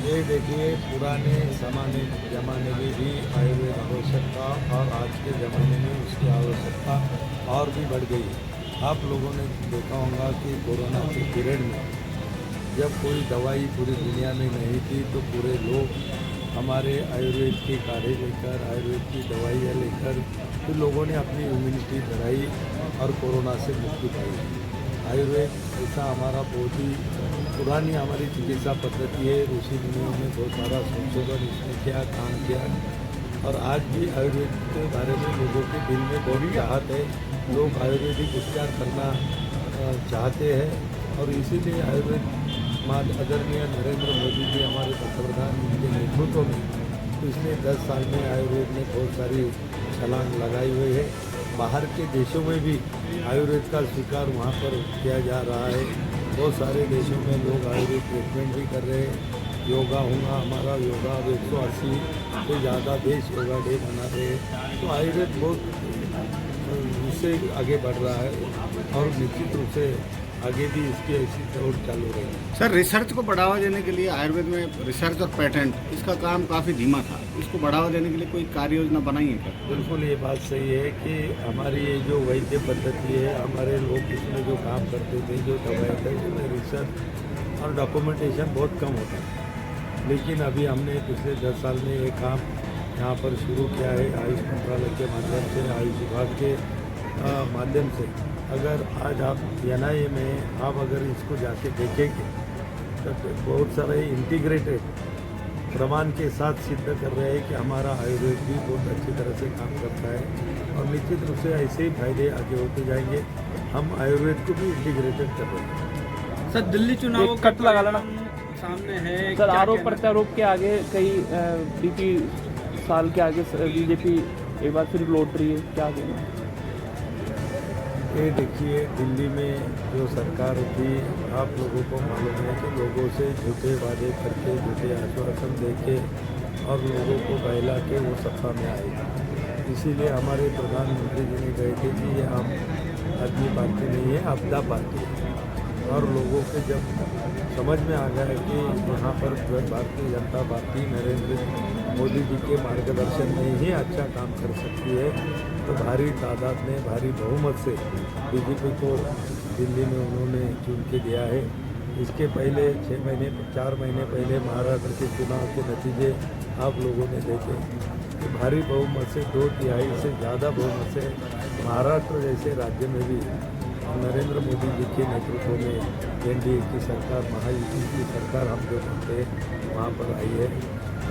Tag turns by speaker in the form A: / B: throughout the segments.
A: ये देखिए, पुराने ज़माने में भी आयुर्वेद आवश्यक था और आज के ज़माने में उसकी आवश्यकता और भी बढ़ गई है। आप लोगों ने देखा होगा कि कोरोना के पीरियड में जब कोई दवाई पूरी दुनिया में नहीं थी तो पूरे लोग हमारे आयुर्वेद के काढ़े लेकर, आयुर्वेद की दवाइयाँ लेकर फिर लोगों ने अपनी इम्यूनिटी बढ़ाई और कोरोना से मुक्ति पाई। आयुर्वेद ऐसा हमारा बहुत ही पुरानी हमारी चिकित्सा पद्धति है। ऋषि मुनियों ने बहुत सारा संशोधन इसमें किया, काम किया और आज भी आयुर्वेद के बारे में लोगों के दिल में बहुत चाहत है। लोग आयुर्वेदिक उपचार करना चाहते हैं और इसीलिए आयुर्वेद आदरणीय नरेंद्र मोदी जी हमारे पंतप्रधान उनके नेतृत्व में पिछले 10 साल में आयुर्वेद ने बहुत सारी छलांग लगाई हुई है। बाहर के देशों में भी आयुर्वेद का स्वीकार वहाँ पर किया जा रहा है। बहुत सारे देशों में लोग आयुर्वेद ट्रीटमेंट भी कर रहे हैं। योगा होगा, हमारा योगा अब 180 से ज़्यादा देश योगा डे मना रहे हैं। तो आयुर्वेद बहुत उससे आगे बढ़ रहा है और निश्चित रूप से आगे भी इसकी ऐसी दौड़ चालू रहेगी।
B: सर, रिसर्च को बढ़ावा देने के लिए आयुर्वेद में रिसर्च और पेटेंट इसका काम काफ़ी धीमा था। इसको बढ़ावा देने के लिए कोई कार्य योजना बनाई है क्या?
A: बिल्कुल ये बात सही है कि हमारी ये जो वैद्य पद्धति है, हमारे लोग इसमें जो काम करते थे, जो दवाएँ थे, उसमें रिसर्च और डॉक्यूमेंटेशन बहुत कम होता है। लेकिन अभी हमने पिछले 10 साल में ये काम यहाँ पर शुरू किया है आयुष मंत्रालय के माध्यम से, आयुष विभाग के माध्यम से। अगर आज आप NIA में आप अगर इसको जाके देखेंगे तो बहुत सारे इंटीग्रेटेड प्रमाण के साथ सिद्ध कर रहे हैं कि हमारा आयुर्वेद भी बहुत अच्छी तरह से काम करता है और निश्चित रूप से ऐसे ही फायदे आगे होते जाएंगे। हम आयुर्वेद को भी इंटीग्रेटेड कर रहे हैं।
C: सर, दिल्ली चुनाव
D: कट लगा लेना
C: सामने है
D: सर। आरोप प्रत्यारोप के आगे कई बीती साल के आगे बीजेपी एक बार फिर लौट रही है, क्या कहना है?
A: ये देखिए, दिल्ली में जो सरकार थी, आप लोगों को मालूम है कि लोगों से झूठे वादे करके, झूठे आश्वासन देके और लोगों को बहला के वो सत्ता में आए। इसीलिए हमारे प्रधानमंत्री जी ने कहे थे कि ये आम आदमी पार्टी नहीं है, आपदा पार्टी है। और लोगों के जब समझ में आ गया कि यहाँ पर भारतीय जनता पार्टी नरेंद्र मोदी जी के मार्गदर्शन में ही अच्छा काम कर सकती है, तो भारी तादाद में, भारी बहुमत से बीजेपी को दिल्ली में उन्होंने चुन के दिया है। इसके पहले 4 महीने पहले महाराष्ट्र के चुनाव के नतीजे आप लोगों ने देखे कि भारी बहुमत से 2/3 से ज़्यादा बहुमत से महाराष्ट्र जैसे राज्य में भी नरेंद्र मोदी जी के नेतृत्व में NDA की सरकार, महायुति की सरकार हम जो कहते हैं वहाँ पर आई है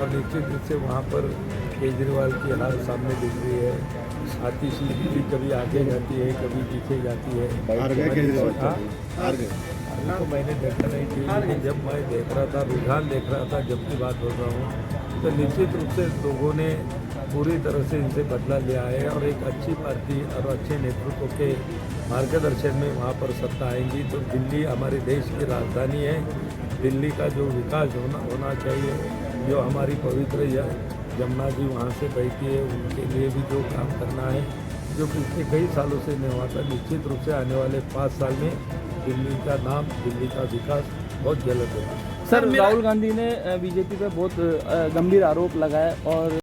A: और निश्चित रूप से वहाँ पर केजरीवाल की हार सामने दिख रही है। आतिशी भी कभी आगे जाती है, कभी पीछे जाती है।
B: हार गए केजरीवाल? हार गए
A: तो मैंने देखा नहीं थी, लेकिन जब मैं देख रहा था, रुझान देख रहा था, जब की बात बोल रहा हूँ, तो निश्चित रूप से लोगों ने पूरी तरह से इनसे बदला लिया है और एक अच्छी पार्टी और अच्छे नेतृत्व के मार्गदर्शन में वहाँ पर सत्ता आएंगी तो दिल्ली हमारे देश की राजधानी है। दिल्ली का जो विकास होना चाहिए, जो हमारी पवित्र यमुना जी वहाँ से बहती है, उनके लिए भी जो काम करना है, जो पिछले कई सालों से नहीं हुआ था, निश्चित रूप से आने वाले 5 साल में दिल्ली का नाम, दिल्ली का विकास बहुत जल्द होगा।
D: सर, राहुल गांधी ने बीजेपी पर बहुत गंभीर आरोप लगाए और